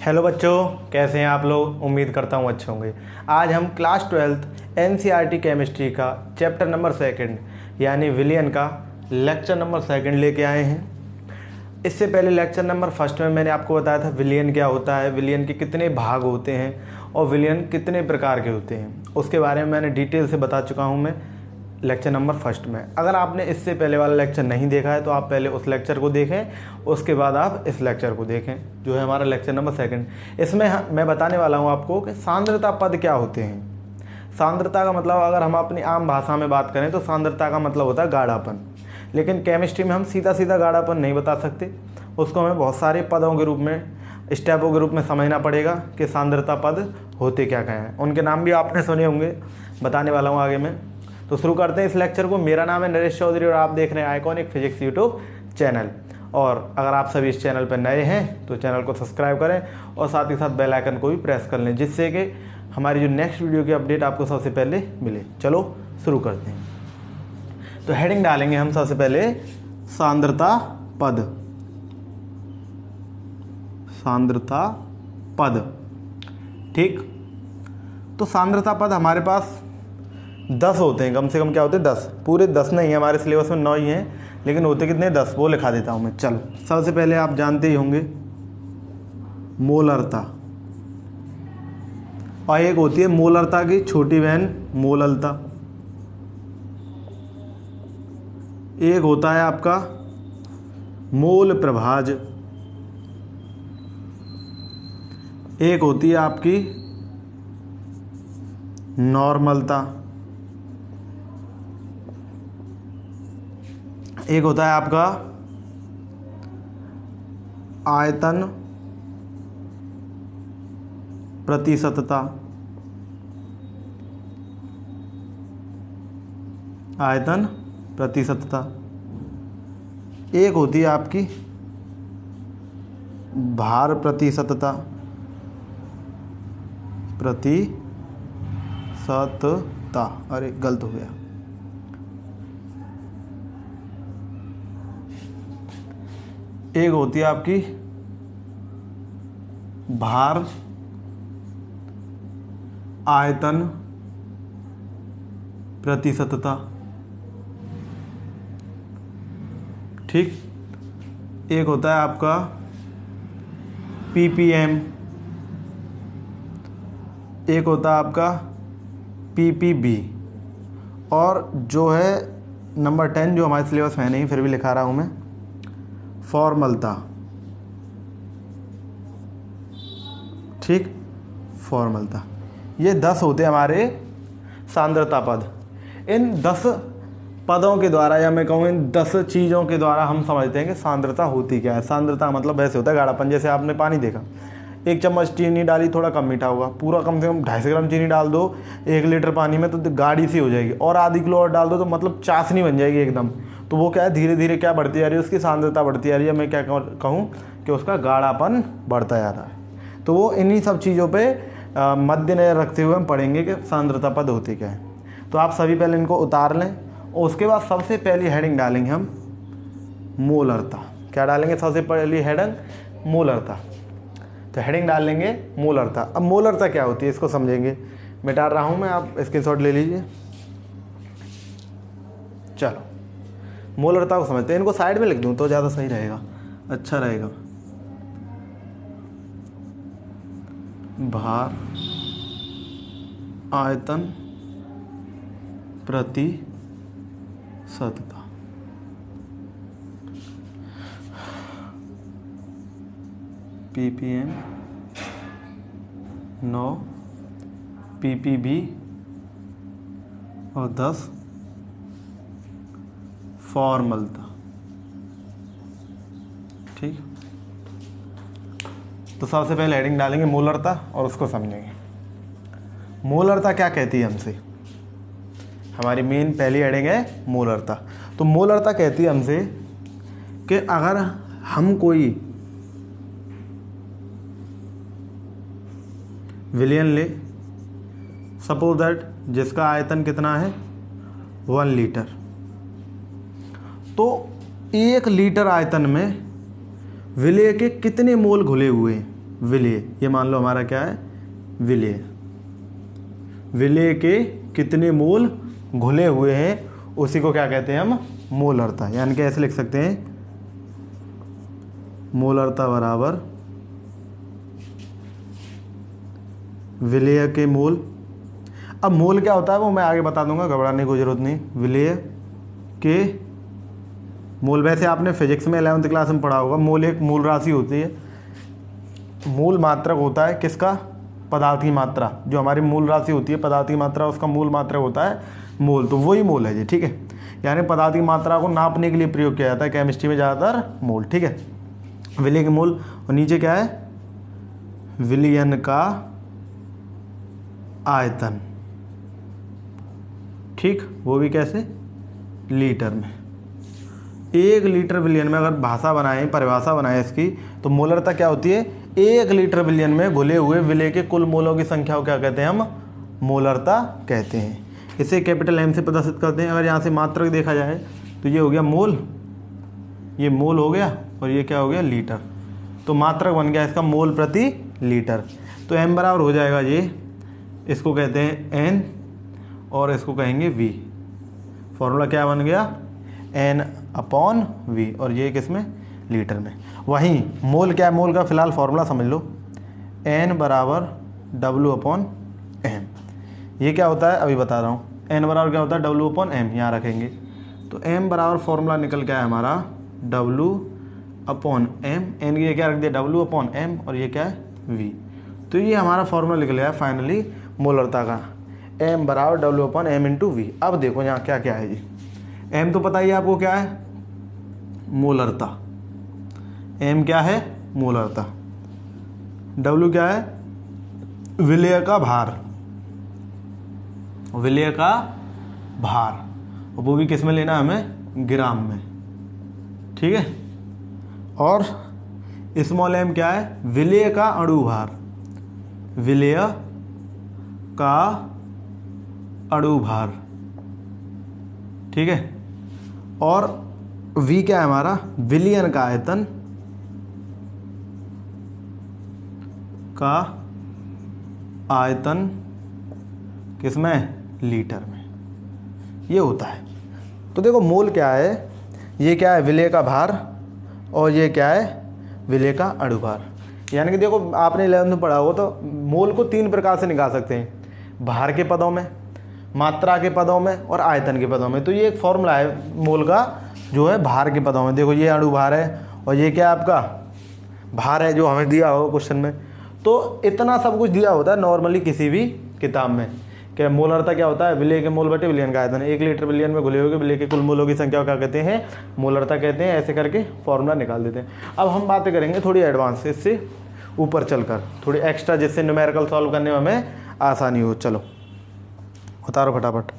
Hello बच्चों, कैसे हैं आप लोग। उम्मीद करता हूँ अच्छे होंगे। आज हम क्लास 12th एनसीईआरटी केमिस्ट्री का चैप्टर नंबर 2 यानी विलियन का लेक्चर नंबर 2 लेके आए हैं। इससे पहले लेक्चर नंबर 1 में मैंने आपको बताया था विलियन क्या होता है, विलियन के कितने भाग होते हैं और विलियन कितने प्रकार के होते हैं, उसके बारे में मैंने डिटेल से बता चुका हूँ मैं लेक्चर नंबर 1 में। अगर आपने इससे पहले वाला लेक्चर नहीं देखा है तो आप पहले उस लेक्चर को देखें, उसके बाद आप इस लेक्चर को देखें जो है हमारा लेक्चर नंबर 2। इसमें मैं बताने वाला हूँ आपको कि सांद्रता पद क्या होते हैं। सांद्रता का मतलब अगर हम अपनी आम भाषा में बात करें तो सांद्रता का मतलब होता है गाढ़ापन, लेकिन केमिस्ट्री में हम सीधा सीधा गाढ़ापन नहीं बता सकते, उसको हमें बहुत सारे पदों के रूप में, स्टेपों के रूप में समझना पड़ेगा कि सांद्रता पद होते क्या क्या हैं। उनके नाम भी आपने सुने होंगे, बताने वाला हूँ आगे मैं। तो शुरू करते हैं इस लेक्चर को। मेरा नाम है नरेश चौधरी और आप देख रहे हैं आइकॉनिक फिजिक्स यूट्यूब चैनल। और अगर आप सभी इस चैनल पर नए हैं तो चैनल को सब्सक्राइब करें और साथ ही साथ बेल आइकन को भी प्रेस कर लें, जिससे कि हमारी जो नेक्स्ट वीडियो की अपडेट आपको सबसे पहले मिले। चलो शुरू करते हैं। तो हेडिंग डालेंगे हम सबसे पहले सांद्रता पद। सांद्रता पद, ठीक। तो सांद्रता पद हमारे पास 10 होते हैं, कम से कम क्या होते हैं 10। पूरे 10 नहीं है, हमारे सिलेबस में 9 ही हैं, लेकिन होते कितने 10 वो लिखा देता हूँ मैं। चलो सबसे पहले आप जानते ही होंगे मोलरता, और एक होती है मोलरता की छोटी बहन मोललता। एक होता है आपका मोल प्रभाज, एक होती है आपकी नॉर्मलता, एक होता है आपका आयतन प्रतिशतता, आयतन प्रतिशतता, एक होती है आपकी भार प्रतिशतता, प्रतिशतता, अरे गलत हो गया, एक होती है आपकी भार आयतन प्रतिशतता, ठीक। एक होता है आपका ppm, एक होता है आपका ppb, और जो है नंबर 10 जो हमारे सिलेबस में नहीं फिर भी लिखा रहा हूँ मैं, फॉर्मलता, ठीक, फॉर्मलता। ये 10 होते हैं हमारे सांद्रता पद। इन 10 पदों के द्वारा, या मैं कहूँ इन 10 चीज़ों के द्वारा हम समझते हैं कि सांद्रता होती क्या है। सांद्रता मतलब वैसे होता है गाढ़ापन। जैसे आपने पानी देखा, 1 चम्मच चीनी डाली, थोड़ा कम मीठा होगा, पूरा कम से कम 250 ग्राम चीनी डाल दो 1 लीटर पानी में तो गाढ़ी सी हो जाएगी, और आधी किलो और डाल दो तो मतलब चाशनी बन जाएगी एकदम। तो वो क्या है, धीरे धीरे क्या बढ़ती जा रही है, उसकी सांद्रता बढ़ती जा रही है। मैं क्या कहूँ कि उसका गाढ़ापन बढ़ता जा रहा है। तो वो इन्हीं सब चीज़ों पे मद्देनजर रखते हुए हम पढ़ेंगे कि सांद्रता पद होती क्या है। तो आप सभी पहले इनको उतार लें, और उसके बाद सबसे पहली हेडिंग डालेंगे हम मोलरता। क्या डालेंगे सबसे पहली हेडिंग? मोलरता। तो हेडिंग डाल लेंगे मोलरता। अब मोलरता क्या होती है इसको समझेंगे। मैं डाल रहा हूँ मैं, आप स्क्रीनशॉट ले लीजिए। चलो मोलरता को समझते हैं। इनको साइड में लिख दूँ तो ज़्यादा सही रहेगा, अच्छा रहेगा। भार आयतन प्रतिशतता, ppm 9, ppb और 10 फॉर्मलता, ठीक। तो सबसे पहले हेडिंग डालेंगे मोलरता और उसको समझेंगे। मोलरता क्या कहती है हमसे, हमारी मेन पहली हेडिंग है मोलरता। तो मोलरता कहती है हमसे कि अगर हम कोई विलियन ले, सपोज दैट जिसका आयतन कितना है 1 लीटर, तो 1 लीटर आयतन में विलय के कितने मोल घुले हुए हैं विलेय, ये मान लो हमारा क्या है, विलेय। विलेय के कितने मोल घुले हुए हैं उसी को क्या कहते हैं हम, मोलरता। यानी कि ऐसे लिख सकते हैं, मोलरता बराबर विलेय के मोल। अब मोल क्या होता है वो मैं आगे बता दूंगा, घबराने की जरूरत नहीं। विलेय के मोल, वैसे आपने फिजिक्स में 11वीं क्लास में पढ़ा होगा, मोल एक मूल राशि होती है। मूल मात्रक होता है किसका, पदार्थ की मात्रा। जो हमारी मूल राशि होती है पदार्थ की मात्रा, उसका मूल मात्रक होता है मोल, तो वही मोल है जी, ठीक है। यानी पदार्थ की मात्रा को नापने के लिए प्रयोग किया जाता है केमिस्ट्री में ज़्यादातर मोल, ठीक है। विलेय के मोल, और नीचे क्या है, विलयन का आयतन, ठीक, वो भी कैसे, लीटर में। 1 लीटर विलियन में अगर भाषा बनाएं, परिभाषा बनाएं इसकी, तो मोलरता क्या होती है, 1 लीटर विलियन में घुले हुए विलेय के कुल मोलों की संख्या को क्या कहते हैं हम, मोलरता कहते हैं। इसे कैपिटल एम से प्रदर्शित करते हैं। अगर यहाँ से मात्रक देखा जाए तो ये हो गया मोल, ये मोल हो गया, और ये क्या हो गया, लीटर। तो मात्रक बन गया इसका मोल प्रति लीटर। तो एम बराबर हो जाएगा ये, इसको कहते हैं एन और इसको कहेंगे वी। फॉर्मूला क्या बन गया, एन अपॉन वी, और ये किसमें, लीटर में। वहीं मोल क्या है, मोल का फिलहाल फॉर्मूला समझ लो, एन बराबर डब्ल्यू अपॉन एम। ये क्या होता है अभी बता रहा हूँ, एन बराबर क्या होता है, डब्ल्यू अपॉन एम, यहाँ रखेंगे। तो एम बराबर फॉर्मूला निकल के आया हमारा डब्ल्यू अपॉन एम, एन ये क्या रख दिया, डब्ल्यू अपॉन एम, और ये क्या है, वी। तो ये हमारा फॉर्मूला निकल गया फाइनली मोलरता का, एम बराबर W upon M into V. अब देखो यहाँ क्या क्या है जी, एम तो पता ही है आपको क्या है, मोलरता। एम क्या है, मोलरता। डब्ल्यू क्या है, विलेय का भार, विलेय का भार, और वो भी किस में लेना हमें, ग्राम में, ठीक है। और स्मॉल एम क्या है, विलेय का अणु भार, विलेय का अणु भार, ठीक है। और वी क्या है हमारा, विलयन का आयतन का आयतन किसमें, लीटर में, ये होता है। तो देखो मोल क्या है, ये क्या है, विलेय का भार, और ये क्या है, विलेय का अणु भार। यानी कि देखो आपने 11वीं में पढ़ा हो तो मोल को 3 प्रकार से निकाल सकते हैं, भार के पदों में, मात्रा के पदों में, और आयतन के पदों में। तो ये एक फॉर्मूला है मोल का जो है भार के पदों में। देखो ये अणु भार है, और ये क्या है आपका भार है जो हमें दिया होगा क्वेश्चन में। तो इतना सब कुछ दिया होता है नॉर्मली किसी भी किताब में, क्या मोलरता क्या होता है, विलेय के मोल बटे विलयन का आयतन। 1 लीटर विलयन में घुले हुए विलेय के कुल मोलों की संख्या को क्या कहते हैं, मोलरता कहते हैं। ऐसे करके फॉर्मूला निकाल देते हैं। अब हम बातें करेंगे थोड़ी एडवांस, इससे ऊपर चलकर थोड़ी एक्स्ट्रा, जिससे न्यूमेरिकल सॉल्व करने में हमें आसानी हो। चलो उतारो फटाफट।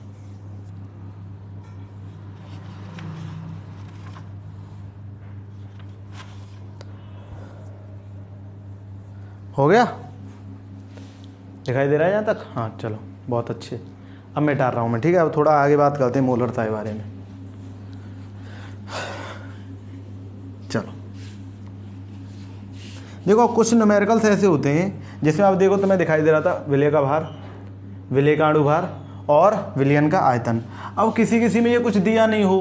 हो गया, दिखाई दे रहा है यहाँ तक, हाँ चलो बहुत अच्छे। अब मिटा रहा हूँ मैं, ठीक है। अब थोड़ा आगे बात करते हैं मोलरता के बारे में। चलो देखो कुछ न्यूमेरिकल्स ऐसे होते हैं जिसमें आप देखो तुम्हें दिखाई दे रहा था विलेय का भार, विलेय का अणु भार और विलयन का आयतन। अब किसी किसी में ये कुछ दिया नहीं हो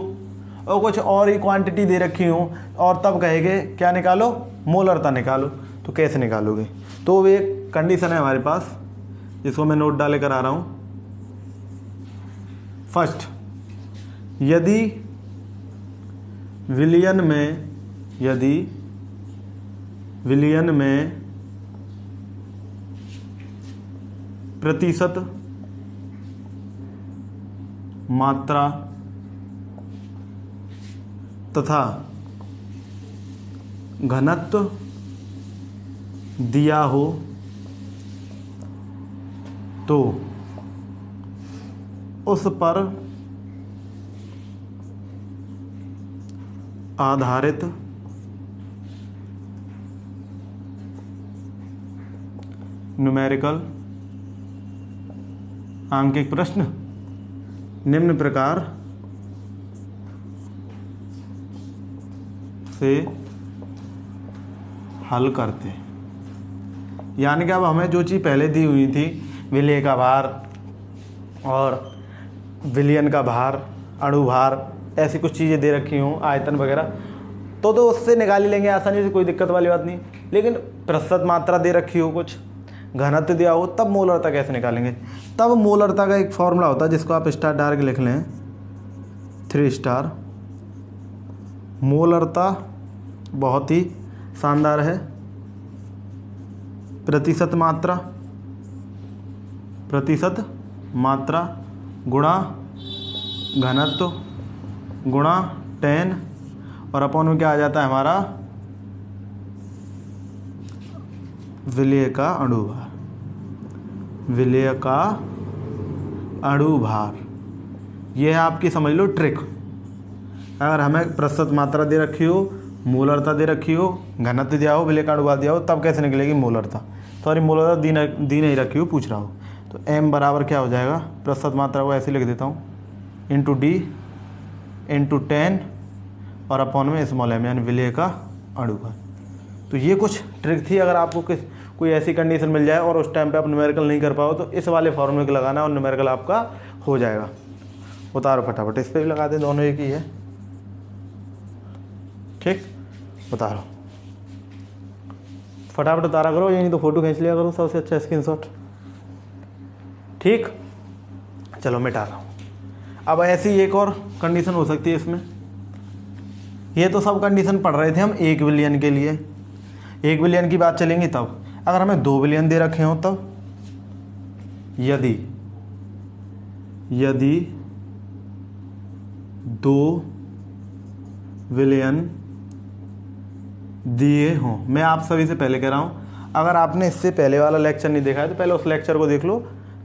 और कुछ और ही क्वांटिटी दे रखी हो, और तब कहेंगे क्या निकालो, मोलरता निकालो। तो कैसे निकालोगे, तो एक कंडीशन है हमारे पास जिसको मैं नोट डाले कर आ रहा हूँ। फर्स्ट, यदि विलयन में प्रतिशत मात्रा तथा घनत्व दिया हो तो उस पर आधारित न्यूमेरिकल आंकिक प्रश्न निम्न प्रकार से हल करते हैं। यानी कि अब हमें जो चीज़ पहले दी हुई थी, विलेय का भार और विलयन का भार, अणु भार, ऐसी कुछ चीज़ें दे रखी हों, आयतन वगैरह, तो उससे निकाल ही लेंगे आसानी से, कोई दिक्कत वाली बात नहीं। लेकिन प्रतिशत मात्रा दे रखी हो, कुछ घनत्व दिया हो, तब मोलरता कैसे निकालेंगे? तब मोलरता का एक फॉर्मूला होता है जिसको आप स्टार डाल के लिख लें, 3 स्टार। मोलरता बहुत ही शानदार है, प्रतिशत मात्रा गुणा घनत्व गुणा 10 और अपॉन में क्या आ जाता है हमारा, विलेय का अणु भार। विलेय का अणु भार, ये है आपकी समझ लो ट्रिक। अगर हमें प्रतिशत मात्रा दे रखी हो, मोलरता दे रखी हो, घनत्व दिया हो, विलेय का अणु भार दिया हो, तब कैसे निकलेगी मोलरता? सॉरी, मोलरता दी नहीं रखी हो, पूछ रहा हो। तो m बराबर क्या हो जाएगा, प्रतिशत मात्रा को ऐसे लिख देता हूँ, इंटू डी इंटू 10 और अपॉन में स्मॉल m, यानी विलेय का अणु भार। तो ये कुछ ट्रिक थी। अगर आपको कोई ऐसी कंडीशन मिल जाए और उस टाइम पे आप न्यूमेरिकल नहीं कर पाओ, तो इस वाले फॉर्मूले को लगाना और न्यूमेरिकल आपका हो जाएगा। उतारो फटाफट, इस पर भी लगा दे, दोनों एक ही है। ठीक, उतारो फटाफट, उतारा करो, ये नहीं तो फोटो खींच लिया करो, सबसे अच्छा स्क्रीनशॉट। ठीक, चलो मिटा रहा हूँ। अब ऐसी एक और कंडीशन हो सकती है इसमें। ये तो सब कंडीशन पढ़ रहे थे हम 1 बिलियन के लिए, 1 बिलियन की बात चलेंगी तब। अगर हमें 2 बिलियन दे रखे हों तब, यदि 2 बिलियन दिए हों, मैं आप सभी से पहले कह रहा हूँ, अगर आपने इससे पहले वाला लेक्चर नहीं देखा है तो पहले उस लेक्चर को देख लो,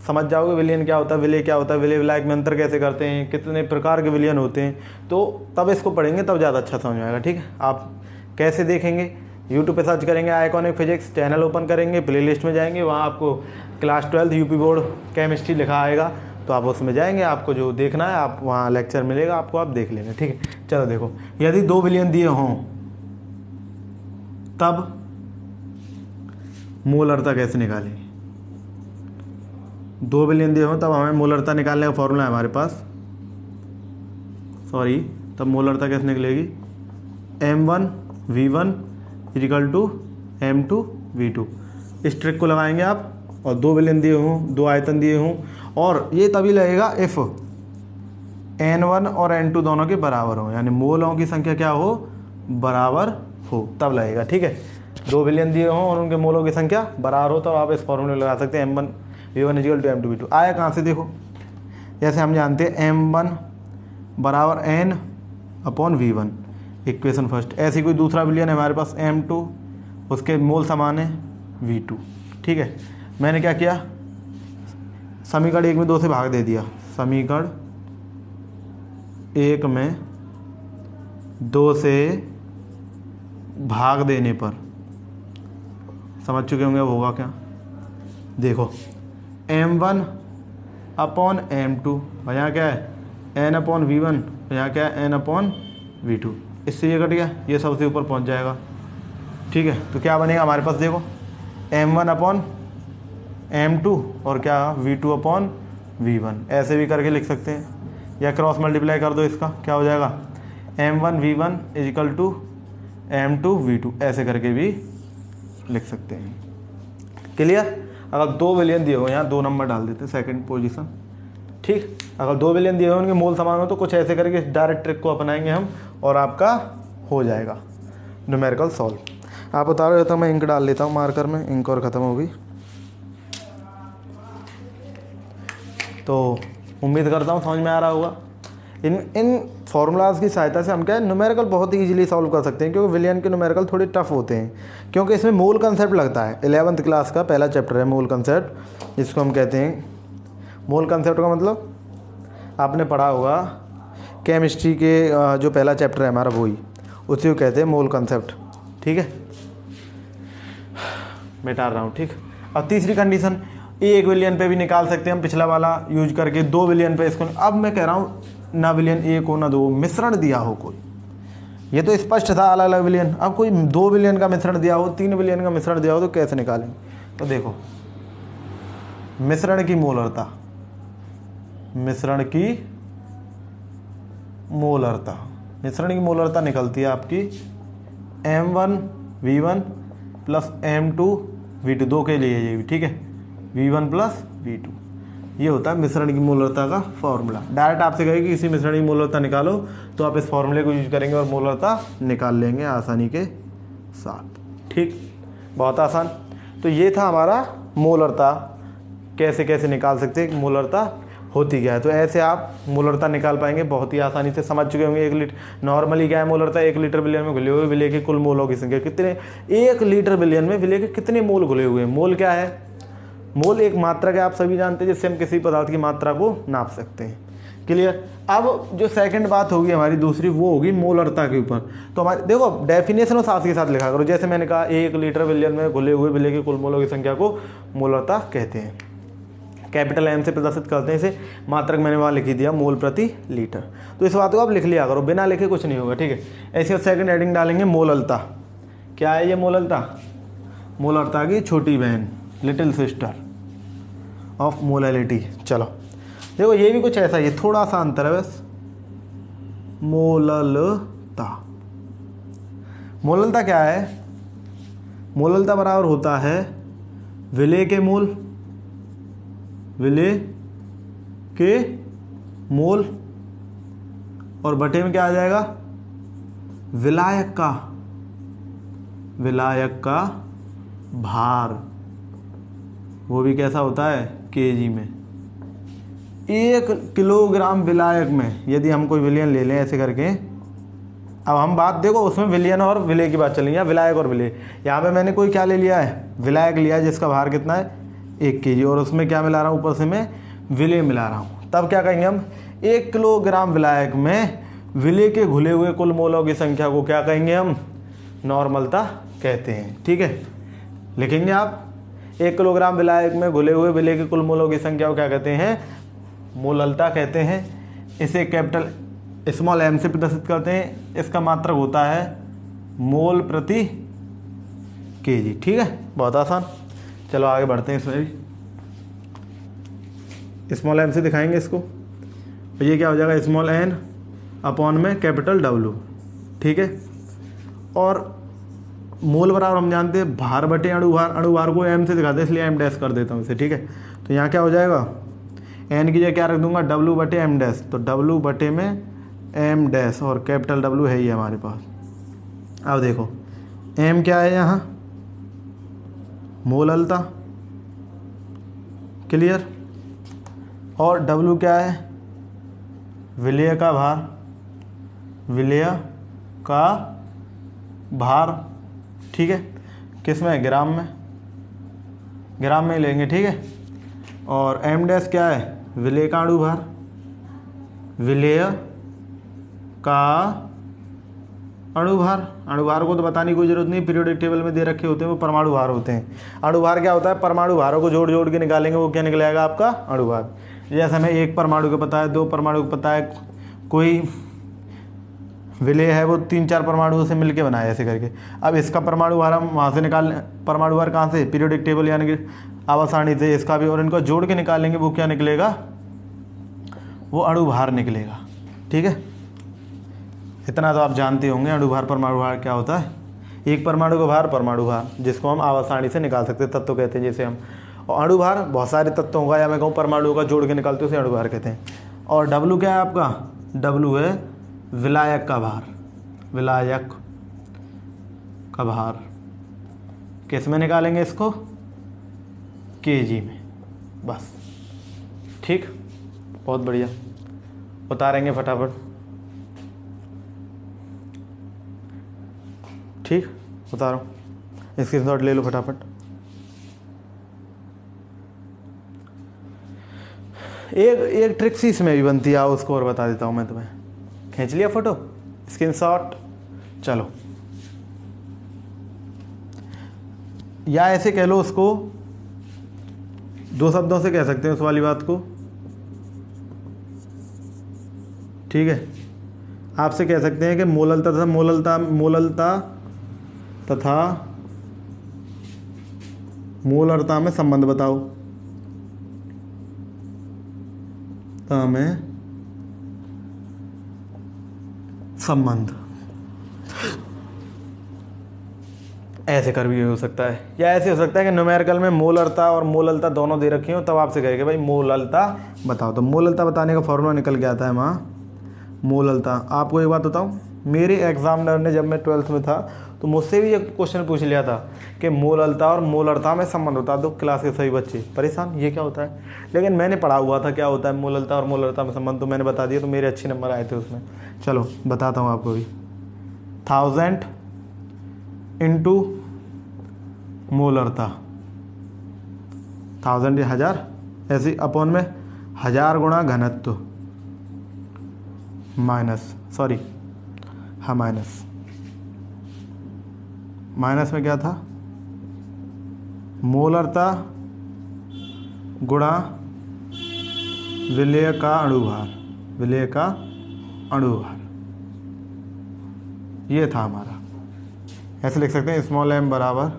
समझ जाओगे विलियन क्या होता है, विलेय क्या होता है, विलेय विलायक में अंतर कैसे करते हैं, कितने प्रकार के विलियन होते हैं। तो तब इसको पढ़ेंगे, तब ज़्यादा अच्छा समझ में आएगा। ठीक है, आप कैसे देखेंगे, यूट्यूब पे सर्च करेंगे आइकॉनिक फिजिक्स, चैनल ओपन करेंगे, प्लेलिस्ट में जाएंगे, वहाँ आपको क्लास 12 यूपी बोर्ड केमिस्ट्री लिखा आएगा, तो आप उसमें जाएंगे, आपको जो देखना है आप वहाँ लेक्चर मिलेगा आपको, आप देख लेंगे। ठीक है, चलो देखो, यदि 2 बिलियन दिए हों तब मोलरता कैसे निकालेंगे? 2 बिलियन दिए हों तब हमें मोलरता निकालने का फॉर्मूला है हमारे पास, सॉरी, तब मोलरता कैसे निकलेगी, m1v1 = m2 v2। इस ट्रिक को लगाएंगे आप, और 2 बिलियन दिए हों, 2 आयतन दिए हों, और ये तभी लगेगा इफ n1 और n2 दोनों के बराबर हो, यानी मोलों की संख्या क्या हो, बराबर हो, तब लगेगा। ठीक है, 2 बिलियन दिए हों और उनके मोलों की संख्या बराबर हो, तब आप इस फॉर्मूले लगा सकते हैं, m1v1 = m2 v2। आया कहाँ से, देखो, जैसे हम जानते हैं m1 बराबर n/v1, इक्वेशन फर्स्ट। ऐसी कोई दूसरा बिलियन है हमारे पास m2, उसके मोल समान है v2। ठीक है, मैंने क्या किया, समीकरण 1 में 2 से भाग दे दिया, समीकरण 1 में 2 से भाग देने पर समझ चुके होंगे अब होगा क्या। देखो, m1/m2 और यहाँ क्या है n/v1, यहाँ क्या है n/v2। इससे ये कट गया, ये सबसे ऊपर पहुँच जाएगा। ठीक है, तो क्या बनेगा हमारे पास, देखो, m1/m2 और क्या v2/v1, ऐसे भी करके लिख सकते हैं, या क्रॉस मल्टीप्लाई कर दो इसका, क्या हो जाएगा, m1v1 = m2v2, ऐसे करके भी लिख सकते हैं। क्लियर? अगर 2 बिलियन दिए हो, यहाँ 2 नंबर डाल देते हैं, सेकंड पोजीशन। ठीक, अगर 2 बिलियन दिए हो, उनके मोल समान हो, तो कुछ ऐसे करके डायरेक्ट ट्रिक को अपनाएंगे हम, और आपका हो जाएगा न्यूमेरिकल सॉल्व। आप बता रहे हो तो मैं इंक डाल लेता हूँ मार्कर में, इंक और ख़त्म हो गई। तो उम्मीद करता हूँ समझ में आ रहा होगा। इन फार्मूलाज की सहायता से हम क्या है, न्यूमेरिकल बहुत ही इजीली सॉल्व कर सकते हैं, क्योंकि विलियन के न्यूमेरिकल थोड़े टफ होते हैं, क्योंकि इसमें मोल कंसेप्ट लगता है। 11th क्लास का पहला चैप्टर है मोल कंसेप्ट, जिसको हम कहते हैं मोल कंसेप्ट का मतलब आपने पढ़ा होगा केमिस्ट्री के जो पहला चैप्टर है हमारा, वही उसी को कहते हैं मोल कंसेप्ट। ठीक है, मिटा रहा हूँ। ठीक, अब तीसरी कंडीशन, 1 बिलियन पे भी निकाल सकते हैं हम पिछला वाला यूज करके, 2 बिलियन पे इसको। अब मैं कह रहा हूँ ना बिलियन 1 हो ना 2, मिश्रण दिया हो कोई, ये तो स्पष्ट था अलग अलग बिलियन। अब कोई 2 बिलियन का मिश्रण दिया हो, 3 बिलियन का मिश्रण दिया हो, तो कैसे निकालेंगे? तो देखो मिश्रण की मोलरता, मिश्रण की मोलरता, मिश्रण की मोलरता निकलती है आपकी M1V1 प्लस M2V2, दो के लिए ये भी ठीक है, V1 प्लस V2, ये होता है मिश्रण की मोलरता का फॉर्मूला। डायरेक्ट आपसे कहेगी कि इसी मिश्रण की मोलरता निकालो, तो आप इस फॉर्मूले को यूज करेंगे और मोलरता निकाल लेंगे आसानी के साथ। ठीक, बहुत आसान। तो ये था हमारा मोलरता, कैसे कैसे निकाल सकते हैं मोलरता होती क्या है। तो ऐसे आप मोलरता निकाल पाएंगे बहुत ही आसानी से, समझ चुके होंगे। 1 लीटर नॉर्मली क्या है मोलरता, 1 लीटर विलयन में घुले हुए विलय के कुल मोलों की संख्या कितने, 1 लीटर विलयन में विलय के कितने मोल घुले हुए हैं। मोल क्या है, मोल एक मात्रक है, आप सभी जानते हैं, जिससे हम किसी पदार्थ की मात्रा को नाप सकते हैं। क्लियर। अब जो सेकंड बात होगी हमारी दूसरी, वो होगी मोलरता के ऊपर। तो हमारे देखो डेफिनेशन और साथ के साथ लिखा करो। जैसे मैंने कहा 1 लीटर विलयन में घुले हुए विलय के कुल मोलों की संख्या को मोलरता कहते हैं। कैपिटल M से प्रदर्शित करते हैं इसे, मात्रक मैंने वहाँ लिख दिया मोल प्रति लीटर। तो इस बात को आप लिख लिया करो, बिना लिखे कुछ नहीं होगा, ठीक है। ऐसे सेकंड हेडिंग डालेंगे मोललता। क्या है ये मोललता, मोलरता की छोटी बहन, लिटिल सिस्टर ऑफ मोलैलिटी। चलो देखो ये भी कुछ ऐसा ही है, थोड़ा सा अंतर है बस। मोललता, मोललता क्या है, मोललता बराबर होता है विलय के मोल, विलय के मोल, और बटे में क्या आ जाएगा, विलायक का, विलायक का भार, वो भी कैसा होता है केजी में। 1 किलोग्राम विलायक में यदि हम कोई विलयन ले लें ऐसे करके, अब हम बात देखो उसमें विलयन और विलय की बात चल रही है, विलायक और विलय। यहाँ पे मैंने कोई क्या ले लिया है, विलायक लिया है जिसका भार कितना है 1 केजी, और उसमें क्या मिला रहा हूँ, ऊपर से मैं विलय मिला रहा हूँ। तब क्या कहेंगे हम, 1 किलोग्राम विलायक में विलय के घुले हुए कुल मोलों की संख्या को क्या कहेंगे हम, नॉर्मलता कहते हैं। ठीक है, लिखेंगे आप 1 किलोग्राम विलायक में घुले हुए विलय के कुल मोलों की संख्या को क्या कहते हैं, मोललता कहते हैं। इसे कैपिटल स्मॉल m से प्रदर्शित करते हैं। इसका मात्रक होता है मोल प्रति केजी। ठीक है, बहुत आसान। चलो आगे बढ़ते हैं, इसमें भी स्मॉल m से दिखाएंगे इसको। ये क्या हो जाएगा, स्मॉल n अपॉन में कैपिटल W। ठीक है, और मोल बराबर हम जानते हैं भार बटे अणुभार, अणुभार को m से दिखाते हैं इसलिए m डैश कर देता हूँ इसे। ठीक है, तो यहाँ क्या हो जाएगा, n की जगह क्या रख दूंगा, W बटे m डैश, तो W बटे में m डैश, और कैपिटल W है ही है हमारे पास। अब देखो m क्या है यहाँ, मोललता, क्लियर, और W क्या है, विलय का भार, विलय का भार। ठीक है, किस में, ग्राम में, ग्राम में लेंगे। ठीक है, और m डैश क्या है, विलय का अणुभार, विलय का अणुभार। अणुभार को तो बताने की कोई जरूरत नहीं, पीरियोडिक टेबल में दे रखे होते हैं, वो परमाणु भार होते हैं। अणुभार क्या होता है, परमाणु भारों को जोड़ जोड़ के निकालेंगे, वो क्या निकलेगा आपका अणुभार। जैसे हमें 1 परमाणु को पता है, 2 परमाणु को पता है, कोई विलय है वो 3-4 परमाणुओं से मिलके बना है ऐसे करके। अब इसका परमाणु भार हम वहाँ से निकाल, परमाणु भार कहाँ से, पीरियोडिक टेबल यानी कि आवर्त सारणी से, इसका भी, और इनको जोड़ के निकालेंगे, वो क्या निकलेगा, वो अणुभार निकलेगा। ठीक है, इतना तो आप जानते होंगे अणुभार परमाणु भार क्या होता है। एक परमाणु का भार परमाणु भार, जिसको हम आवर्त सारणी से निकाल सकते हैं, तत्व कहते हैं जैसे हम। और अणुभार बहुत सारे तत्वों का, या मैं कहूँ परमाणु का जोड़ के निकालते उसे अणुभार कहते हैं। और W क्या है आपका, W है विलायक का भार, विलायक का भार। किस में निकालेंगे इसको, केजी में, बस। ठीक, बहुत बढ़िया, उतारेंगे फटाफट। ठीक, उतारो, स्क्रीनशॉट ले लो फटाफट। एक ट्रिक सी इसमें भी बनती है, आओ उसको और बता देता हूँ मैं तुम्हें। खींच लिया फोटो, स्क्रीनशॉट। चलो, या ऐसे कह लो उसको, 2 शब्दों से कह सकते हैं उस वाली बात को। ठीक है, आपसे कह सकते हैं कि मोललता तथा मोललता तथा मोलरता में संबंध बताओ। में संबंध ऐसे कर भी हो सकता है, या ऐसे हो सकता है कि न्यूमेरिकल में मोलरता और मोललता दोनों दे रखी हो, तब आपसे कहेगा भाई मोललता बताओ। तो मोललता बताने का फॉर्मूला निकल के आता है वहाँ मोललता। आपको एक बात बताऊँ, मेरे एग्जामिनर ने जब मैं 12th में था तो मुझसे भी एक क्वेश्चन पूछ लिया था कि मोललता और मोलरता में संबंध होता है। तो क्लास के सभी बच्चे परेशान, ये क्या होता है, लेकिन मैंने पढ़ा हुआ था क्या होता है मोललता और मोलरता में संबंध, तो मैंने बता दिया, तो मेरे अच्छे नंबर आए थे उसमें। चलो बताता हूँ आपको भी। 1000 इंटू मोलरता, 1000 1000 ऐसे अपॉन में 1000 गुणा घनत्व माइनस माइनस में क्या था, मोलरता गुणा विलेय का अणुभार, ये था हमारा। ऐसे लिख सकते हैं स्मॉल m बराबर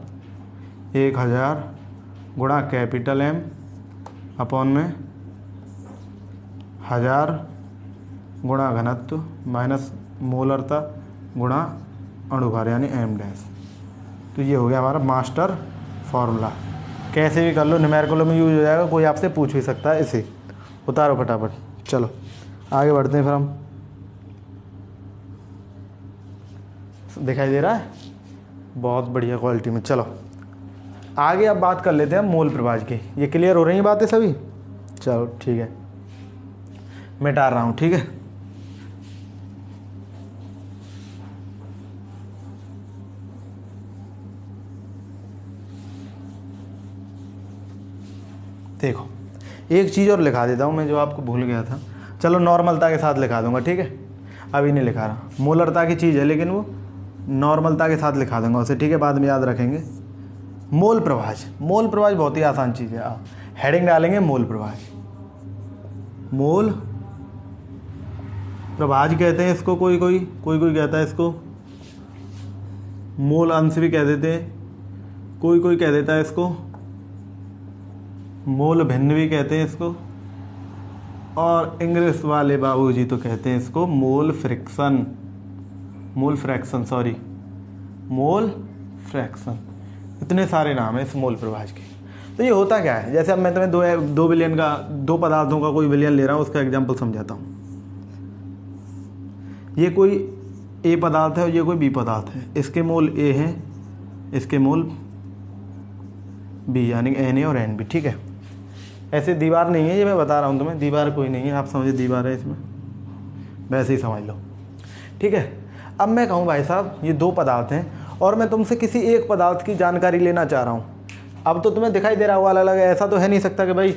1000 गुणा कैपिटल M अपॉन में 1000 गुणा घनत्व माइनस मोलरता गुणा अणुभार यानी m डैश। तो ये हो गया हमारा मास्टर फॉर्मूला। कैसे भी कर लो, न्यूमेरिकल में यूज हो जाएगा, कोई आपसे पूछ भी सकता है। इसे उतारो फटाफट। चलो आगे बढ़ते हैं फिर हम। दिखाई दे रहा है, बहुत बढ़िया क्वालिटी में। चलो आगे अब बात कर लेते हैं मोल प्रभाज की। ये क्लियर हो रही हैं बातें सभी? चलो ठीक है, मिटा रहा हूँ, ठीक है। देखो एक चीज़ और लिखा देता हूँ मैं, जो आपको भूल गया था। चलो नॉर्मलता के साथ लिखा दूंगा, ठीक है। अभी नहीं लिखा रहा, मोलरता की चीज़ है लेकिन वो नॉर्मलता के साथ लिखा दूंगा उसे, ठीक है, बाद में याद रखेंगे। मोल प्रभाज बहुत ही आसान चीज़ है। आप हेडिंग डालेंगे मोल प्रभाज कहते हैं इसको। कोई कोई कहता है इसको मोल अंश भी कह देते हैं, कोई कह देता है इसको मोल भिन्न भी कहते हैं इसको, और इंग्लिश वाले बाबूजी तो कहते हैं इसको मोल फ्रैक्शन। इतने सारे नाम है इस मोल प्रभाज के। तो ये होता क्या है, जैसे अब मैं तुम्हें दो विलयन का, दो पदार्थों का कोई विलयन ले रहा हूँ, उसका एग्जांपल समझाता हूँ। ये कोई ए पदार्थ है और ये कोई बी पदार्थ है। इसके मोल ए हैं, इसके मोल बी, यानी एन ए और एन बी, ठीक है। ऐसे दीवार नहीं है, ये मैं बता रहा हूँ तुम्हें, दीवार कोई नहीं है, आप समझे दीवार है इसमें, वैसे ही समझ लो, ठीक है। अब मैं कहूँ भाई साहब ये दो पदार्थ हैं और मैं तुमसे किसी एक पदार्थ की जानकारी लेना चाह रहा हूँ। अब तो तुम्हें दिखाई दे रहा होगा अलग अलग, ऐसा तो है नहीं सकता कि भाई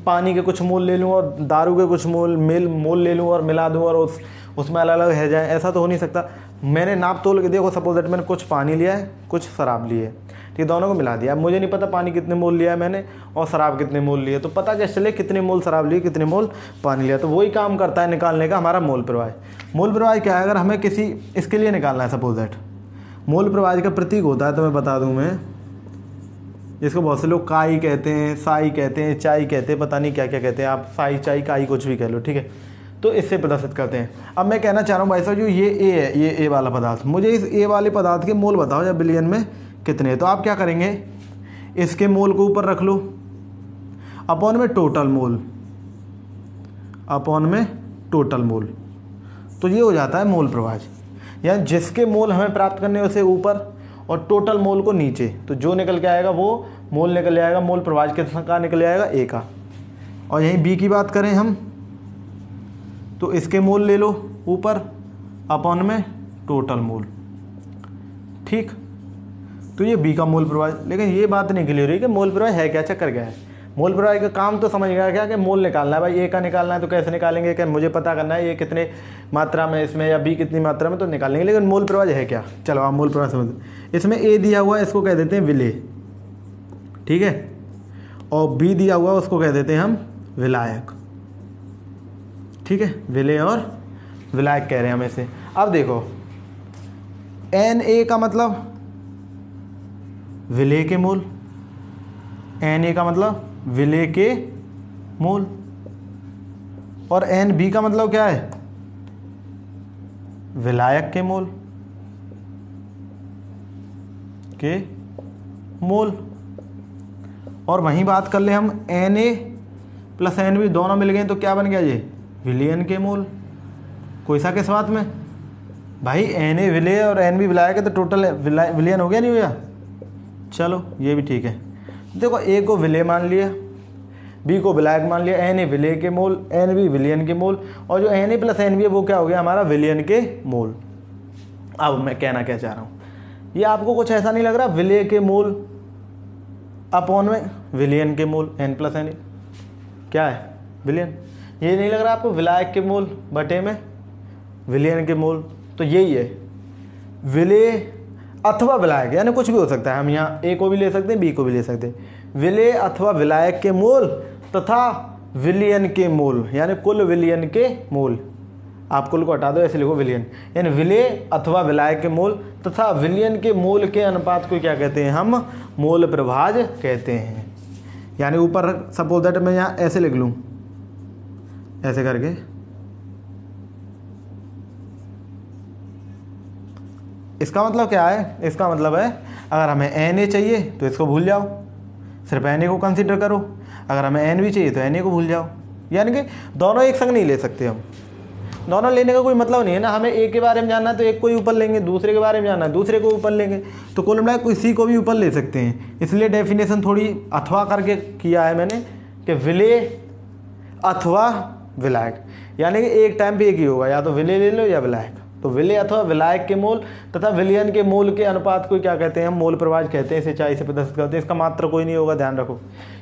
पानी के कुछ मोल ले लूँ और दारू के कुछ मोल ले लूँ और मिला दूँ और उसमें अलग अलग है जाए, ऐसा तो हो नहीं सकता। मैंने नाप तोल के देखो, सपोज दैट मैंने कुछ पानी लिया है, कुछ शराब ली है, ठीक, दोनों को मिला दिया। अब मुझे नहीं पता पानी कितने मोल लिया है मैंने और शराब कितने मोल लिए, तो पता कैसे चले कितने मोल शराब लिए कितने मोल पानी लिया। तो वही काम करता है निकालने का हमारा मोल प्रवाह। मोल प्रवाह क्या है, अगर हमें किसी इसके लिए निकालना है, सपोज दैट मोल प्रवाह का प्रतीक होता है, तो मैं बता दूं मैं, इसको बहुत से लोग काई कहते हैं, साई कहते हैं, चाई कहते हैं, पता नहीं क्या क्या कहते हैं, आप साई चाई काई कुछ भी कह लो, ठीक है। तो इससे प्रदर्शित करते हैं। अब मैं कहना चाह रहा हूँ भाई साहब, जो ये ए है, ये ए वाला पदार्थ, मुझे इस ए वाले पदार्थ के मोल बताओ या बिलियन में कितने। तो आप क्या करेंगे, इसके मोल को ऊपर रख लो, अपॉन में टोटल मोल, तो ये हो जाता है मोल प्रवाह। यानी जिसके मोल हमें प्राप्त करने उसे ऊपर और टोटल मोल को नीचे, तो जो निकल के आएगा वो मोल निकल जाएगा, मोल प्रवाह का निकल आएगा ए का। और यहीं बी की बात करें हम, तो इसके मोल ले लो ऊपर अपॉन में टोटल मोल, ठीक। तो ये बी का मोल प्रवाह। लेकिन ये बात नहीं क्लियर हुई कि मोल प्रवाह है क्या, चक्कर क्या है। मोल प्रवाह का काम तो समझ गया क्या, कि मोल निकालना है भाई, ए का निकालना है तो कैसे निकालेंगे, कि मुझे पता करना है ये कितने मात्रा में इसमें या बी कितनी मात्रा में, तो निकालेंगे। लेकिन मोल प्रवाह है क्या, चलो आप मोल प्रवाह समझ। इसमें ए दिया हुआ है, इसको कह देते हैं विलेय, ठीक है, और बी दिया हुआ उसको कह देते हैं हम विलायक, ठीक है। विलेय और विलायक कह रहे हैं हम इसे। अब देखो एन ए का मतलब विलेय के मोल, Na का मतलब विलेय के मोल, और Nb का मतलब क्या है, विलायक के मोल के मोल। और वहीं बात कर ले हम Na प्लस Nb दोनों मिल गए तो क्या बन गया ये, विलयन के मोल। कोई सा किस बात में भाई, Na विलेय और Nb विलायक है तो टोटल विलयन हो गया नहीं हुआ। चलो ये भी ठीक है। देखो A को विलेय मान लिया, B को विलायक मान लिया, Na विलेय के मोल, Nb विलयन के मोल, और जो Na प्लस Nb है वो क्या हो गया हमारा, विलयन के मोल। अब मैं कहना क्या चाह रहा हूँ, ये आपको कुछ ऐसा नहीं लग रहा, विलेय के मोल अपॉन में विलयन के मोल, N प्लस Na क्या है, विलयन। ये नहीं लग रहा आपको, विलायक के मोल बटे में विलयन के मोल। तो यही है विलेय अथवा विलायक, यानी कुछ भी हो सकता है, हम यहाँ A को भी ले सकते हैं, B को भी ले सकते हैं। विलेय अथवा विलायक के मोल तथा विलयन के मोल, यानी कुल विलयन के मोल। आप कुल को हटा दो, ऐसे लिखो विलयन, यानी विलेय अथवा विलायक के मोल तथा विलयन के मोल के अनुपात को क्या कहते हैं, हम मोल प्रभाज कहते हैं। यानी ऊपर सपोज दैट मैं यहाँ ऐसे लिख लूँ, ऐसे करके, इसका मतलब क्या है, इसका मतलब है अगर हमें Na चाहिए तो इसको भूल जाओ, सिर्फ Na को कंसीडर करो। अगर हमें Nb चाहिए तो Na को भूल जाओ। यानी कि दोनों एक संग नहीं ले सकते हम, दोनों लेने का कोई मतलब नहीं है ना। हमें एक के बारे में जानना है तो एक को ही ऊपर लेंगे, दूसरे के बारे में जानना है दूसरे को ऊपर लेंगे, तो कुल मिला किसी को भी ऊपर ले सकते हैं। इसलिए डेफिनेशन थोड़ी अथवा करके किया है मैंने कि विलेय अथवा विलायक, यानी कि एक टाइम पे एक ही होगा, या तो विलेय ले लो या विलायक। तो विलेय अथवा विलायक के मोल तथा विलयन के मोल के अनुपात को क्या कहते हैं, हम मोल प्रभाज कहते हैं। इसे 40 से प्रदर्शित करते हैं। इसका मात्रा कोई नहीं होगा, ध्यान रखो,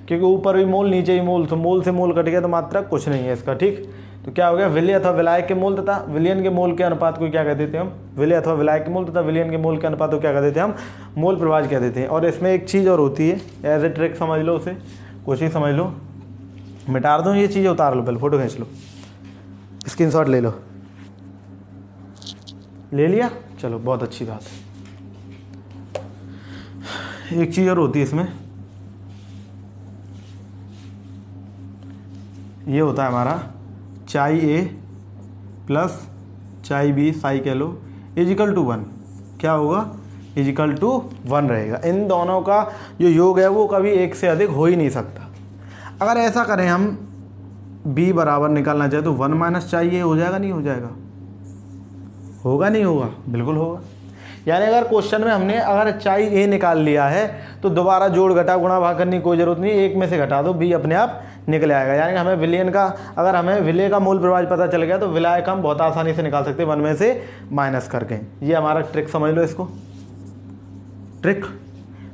क्योंकि ऊपर भी मोल नीचे ही मोल, तो मोल से मोल कट गया तो मात्रा कुछ नहीं है इसका, ठीक। तो क्या हो गया, विलेय अथवा विलायक के मोल तथा विलयन के मोल के अनुपात को क्या कह देते हैं हम, विलेय अथवा विलायक के मोल तथा विलयन के मोल के अनुपात को क्या कह देते हैं हम, मोल प्रभाज कह देते हैं। और इसमें एक चीज़ और होती है, एज ए ट्रिक समझ लो, उसे कुछ ही समझ लो, मिटा दूँ ये चीज़, उतार लो, पहले फोटो खींच लो, स्क्रीनशॉट ले लो। ले लिया, चलो बहुत अच्छी बात है। एक चीज़ और होती है इसमें, ये होता है हमारा चाई A प्लस चाई B, साई कह लो, इजिकल टू 1। क्या होगा, इजिकल टू 1 रहेगा। इन दोनों का जो योग है वो कभी एक से अधिक हो ही नहीं सकता। अगर ऐसा करें हम B बराबर निकालना चाहे तो 1 माइनस चाई A हो जाएगा, नहीं हो जाएगा, होगा नहीं होगा, बिल्कुल होगा। यानी अगर क्वेश्चन में हमने अगर चाई A निकाल लिया है तो दोबारा जोड़ घटा गुणा भाग करने की कोई जरूरत नहीं, एक में से घटा दो, B अपने आप निकल आएगा। यानी हमें विलयन का, अगर हमें विलेय का मूल प्रभाज पता चल गया तो विलायक हम बहुत आसानी से निकाल सकते हैं 1 में से माइनस करके। ये हमारा ट्रिक समझ लो इसको, ट्रिक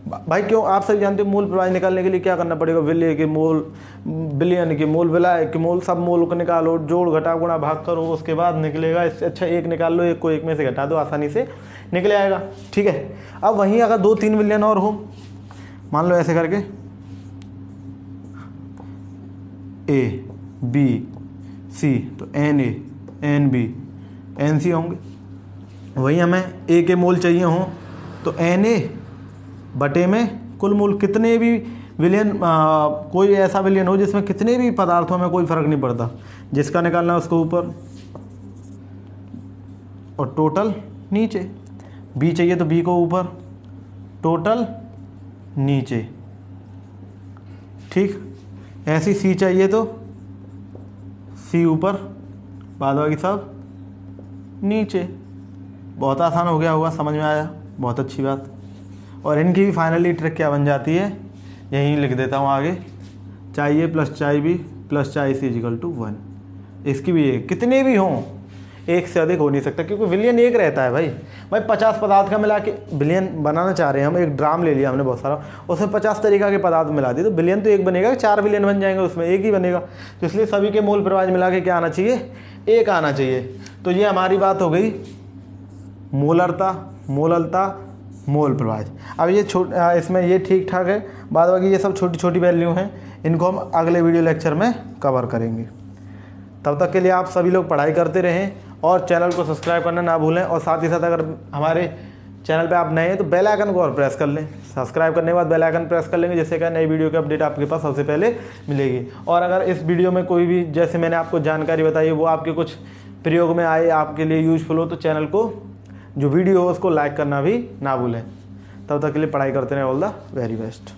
भाई। क्यों, आप सभी जानते हो मूल प्रभाज निकालने के लिए क्या करना पड़ेगा, विलेय के मोल, विलयन के मोल, विलायक के मोल, सब मोल को निकालो, जोड़ घटा गुणा भाग करो, उसके बाद निकलेगा। इससे अच्छा एक निकाल लो, एक को एक में से घटा दो, आसानी से निकल आएगा, ठीक है। अब वहीं अगर 2-3 विलयन और हो, मान लो ऐसे करके A B C, तो Na Nb Nc होंगे। वहीं हमें A के मोल चाहिए हों तो Na बटे में कुल मोल, कितने भी विलयन, कोई ऐसा विलयन हो जिसमें कितने भी पदार्थों में कोई फर्क नहीं पड़ता, जिसका निकालना है उसको ऊपर और टोटल नीचे। B चाहिए तो B को ऊपर, टोटल नीचे, ठीक। ऐसी C चाहिए तो C ऊपर, बाद बाकी सब नीचे। बहुत आसान हो गया होगा, समझ में आया, बहुत अच्छी बात। और इनकी भी फाइनली ट्रिक क्या बन जाती है, यहीं लिख देता हूँ आगे, चाई A प्लस चाई B प्लस चाई C इजिकल टू 1। इसकी भी एक, कितने भी हों, एक से अधिक हो नहीं सकता, क्योंकि विलयन एक रहता है भाई। 50 पदार्थ का मिला के विलयन बनाना चाह रहे हैं हम, एक ड्राम ले लिया हमने बहुत सारा, उसमें 50 तरीका के पदार्थ मिला दिए तो विलयन तो एक बनेगा, 4 विलयन बन जाएंगे, उसमें एक ही बनेगा। तो इसलिए सभी के मोल प्रभाज मिला के क्या आना चाहिए, एक आना चाहिए। तो ये हमारी बात हो गई मोलरता, मोललता, मोल प्रभाज। अब ये इसमें ये ठीक ठाक है, बाद बाकी ये सब छोटी छोटी वैल्यू हैं, इनको हम अगले वीडियो लेक्चर में कवर करेंगे। तब तक के लिए आप सभी लोग पढ़ाई करते रहें और चैनल को सब्सक्राइब करना ना भूलें। और साथ ही साथ अगर हमारे चैनल पे आप नए हैं तो बेल आइकन को और प्रेस कर लें। सब्सक्राइब करने के बाद बेल आइकन प्रेस कर लेंगे, जिससे क्या नई वीडियो की अपडेट आपके पास सबसे पहले मिलेगी। और अगर इस वीडियो में कोई भी, जैसे मैंने आपको जानकारी बताई, वो आपके कुछ प्रयोग में आए, आपके लिए यूजफुल हो, तो चैनल को जो वीडियो हो उसको लाइक करना भी ना भूलें। तब तक के लिए पढ़ाई करते रहें। All the very best.